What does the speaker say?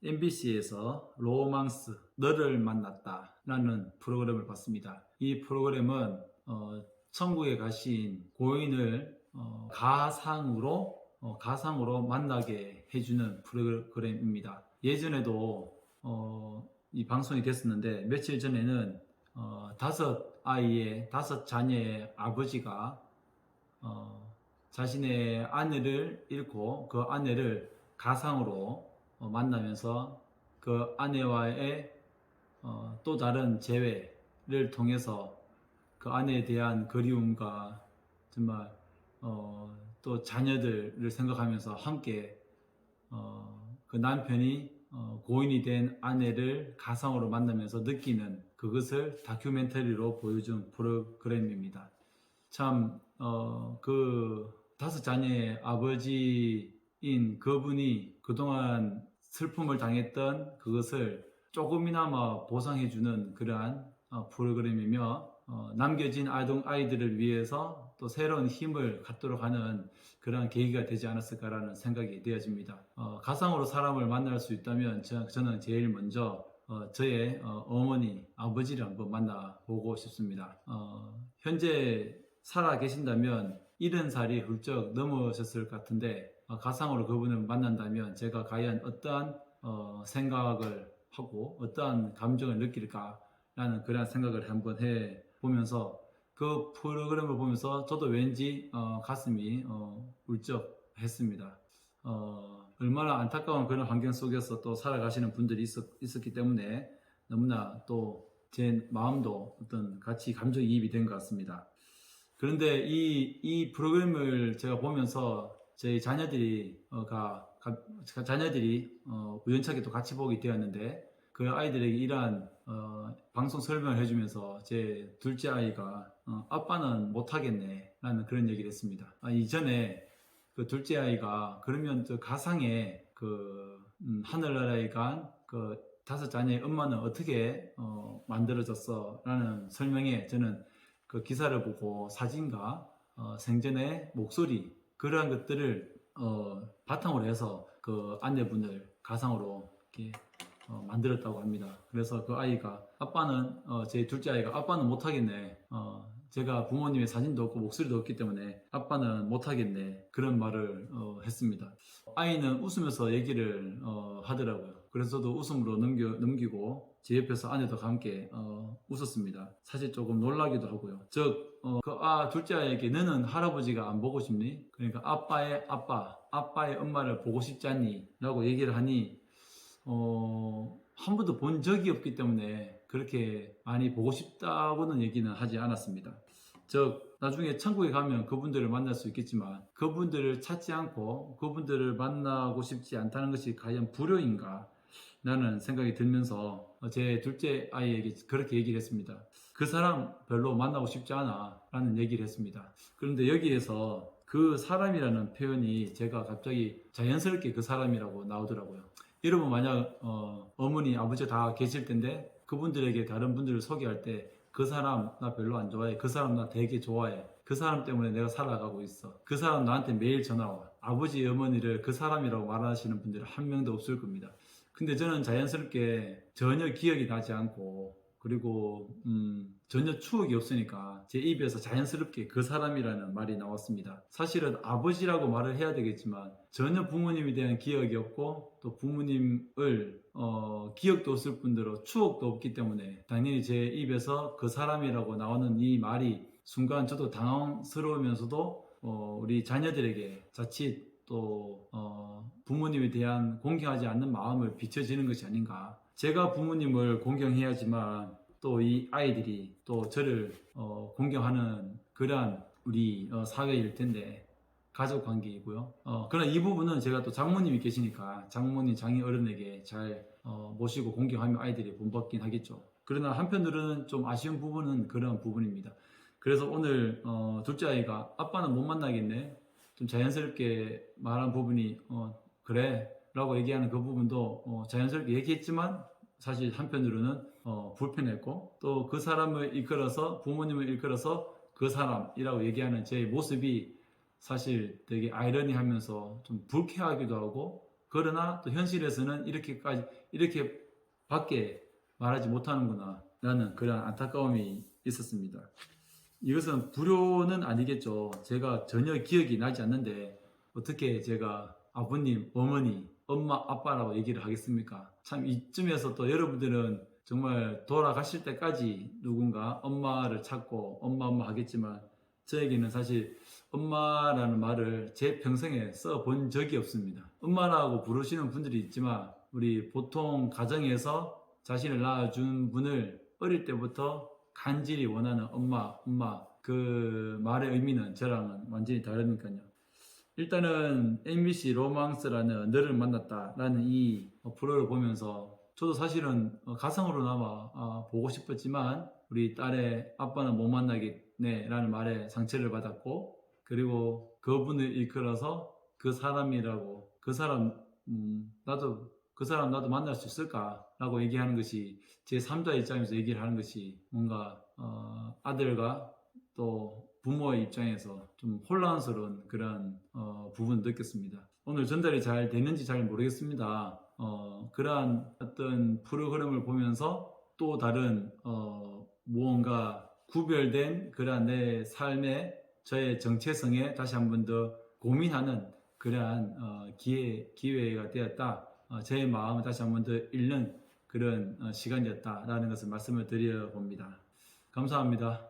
MBC에서 로망스, 너를 만났다라는 프로그램을 봤습니다. 이 프로그램은 천국에 가신 고인을 가상으로 만나게 해주는 프로그램입니다. 예전에도 이 방송이 됐었는데, 며칠 전에는 다섯 자녀의 아버지가 자신의 아내를 잃고 그 아내를 가상으로 만나면서 그 아내와의 또 다른 재회를 통해서 그 아내에 대한 그리움과 정말 또 자녀들을 생각하면서 함께 그 남편이 고인이 된 아내를 가상으로 만나면서 느끼는 그것을 다큐멘터리로 보여준 프로그램입니다. 참 그 다섯 자녀의 아버지인 그분이 그동안 슬픔을 당했던 그것을 조금이나마 보상해주는 그러한 프로그램이며, 남겨진 아이들을 위해서 또 새로운 힘을 갖도록 하는 그러한 계기가 되지 않았을까라는 생각이 되어집니다. 가상으로 사람을 만날 수 있다면 저는 제일 먼저 저의 어머니, 아버지를 한번 만나보고 싶습니다. 현재 살아 계신다면 70살이 훌쩍 넘으셨을 것 같은데, 가상으로 그분을 만난다면 제가 과연 어떠한 생각을 하고 어떠한 감정을 느낄까라는 그런 생각을 한번 해보면서, 그 프로그램을 보면서 저도 왠지 가슴이 울적 했습니다. 얼마나 안타까운 그런 환경 속에서 또 살아가시는 분들이 있었기 때문에 너무나 또 제 마음도 어떤 같이 감정이입이 된 것 같습니다. 그런데 이 프로그램을 제가 보면서 제 자녀들이 우연찮게 또 같이 보게 되었는데, 그 아이들에게 이러한 방송 설명을 해주면서 제 둘째 아이가 아빠는 못하겠네 라는 그런 얘기를 했습니다. 이전에 그 둘째 아이가 그러면 저 가상의 하늘나라에 간 그 다섯 자녀의 엄마는 어떻게 만들어졌어 라는 설명에, 저는 그 기사를 보고 사진과 생전의 목소리, 그러한 것들을 바탕으로 해서 그 아내분을 가상으로 이렇게 만들었다고 합니다. 그래서 그 아이가 제 둘째 아이가 아빠는 못하겠네, 제가 부모님의 사진도 없고 목소리도 없기 때문에 아빠는 못하겠네, 그런 말을 했습니다. 아이는 웃으면서 얘기를 하더라고요. 그래서 저도 웃음으로 넘기고 제 옆에서 아내도 함께 웃었습니다. 사실 조금 놀라기도 하고요. 둘째 아이에게 너는 할아버지가 안 보고 싶니? 그러니까 아빠의 엄마를 보고 싶지 않니? 라고 얘기를 하니, 한 번도 본 적이 없기 때문에 그렇게 많이 보고 싶다고는 얘기는 하지 않았습니다. 나중에 천국에 가면 그분들을 만날 수 있겠지만 그분들을 찾지 않고 그분들을 만나고 싶지 않다는 것이 과연 불효인가? 라는 생각이 들면서 제 둘째 아이에게 그렇게 얘기를 했습니다. 그 사람 별로 만나고 싶지 않아 라는 얘기를 했습니다. 그런데 여기에서 그 사람이라는 표현이 제가 갑자기 자연스럽게 그 사람이라고 나오더라고요. 여러분 만약 어머니, 아버지가 다 계실 텐데 그분들에게 다른 분들을 소개할 때 그 사람 나 별로 안 좋아해, 그 사람 나 되게 좋아해, 그 사람 때문에 내가 살아가고 있어, 그 사람 나한테 매일 전화와, 아버지, 어머니를 그 사람이라고 말하시는 분들은 한 명도 없을 겁니다. 근데 저는 자연스럽게 전혀 기억이 나지 않고, 그리고 전혀 추억이 없으니까 제 입에서 자연스럽게 그 사람이라는 말이 나왔습니다. 사실은 아버지라고 말을 해야 되겠지만 전혀 부모님에 대한 기억이 없고, 또 부모님을 기억도 없을 뿐더러 추억도 없기 때문에 당연히 제 입에서 그 사람이라고 나오는 이 말이 순간 저도 당황스러우면서도 우리 자녀들에게 자칫 또 부모님에 대한 공경하지 않는 마음을 비춰지는 것이 아닌가. 제가 부모님을 공경해야지만 또 이 아이들이 또 저를 공경하는 그러한 우리 사회일 텐데, 가족 관계이고요. 그러나 이 부분은 제가 또 장모님이 계시니까 장모님, 장인 어른에게 잘 모시고 공경하면 아이들이 본받긴 하겠죠. 그러나 한편으로는 좀 아쉬운 부분은 그런 부분입니다. 그래서 오늘 둘째 아이가 아빠는 못 만나겠네, 좀 자연스럽게 말한 부분이 그래 라고 얘기하는 그 부분도 자연스럽게 얘기했지만 사실 한편으로는 불편했고, 또 그 사람을 이끌어서, 부모님을 이끌어서 그 사람이라고 얘기하는 제 모습이 사실 되게 아이러니하면서 좀 불쾌하기도 하고 그러나 또 현실에서는 이렇게 밖에 말하지 못하는구나 라는 그런 안타까움이 있었습니다. 이것은 불효는 아니겠죠. 제가 전혀 기억이 나지 않는데 어떻게 제가 아버님, 어머니, 엄마, 아빠라고 얘기를 하겠습니까? 참 이쯤에서 또 여러분들은 정말 돌아가실 때까지 누군가 엄마를 찾고 엄마 하겠지만 저에게는 사실 엄마라는 말을 제 평생에 써본 적이 없습니다. 엄마라고 부르시는 분들이 있지만 우리 보통 가정에서 자신을 낳아준 분을 어릴 때부터 간절히 원하는 엄마 그 말의 의미는 저랑은 완전히 다르니까요. 일단은 MBC 로망스라는 너를 만났다라는 이 프로를 보면서 저도 사실은 가상으로나마 보고 싶었지만 우리 딸의 아빠는 못 만나겠네 라는 말에 상처를 받았고, 그리고 그분을 일컬어서 그 사람이라고 그 사람 나도 만날 수 있을까 라고 얘기하는 것이 제 3자 입장에서 얘기를 하는 것이 뭔가 아들과 또 부모의 입장에서 좀 혼란스러운 그런 부분을 느꼈습니다. 오늘 전달이 잘 되는지 잘 모르겠습니다. 그러한 어떤 프로그램을 보면서 또 다른 무언가 구별된 그러한 내 삶의 저의 정체성에 다시 한 번 더 고민하는 그러한 기회가 되었다. 제 마음을 다시 한 번 더 읽는 그런 시간이었다라는 것을 말씀을 드려 봅니다. 감사합니다.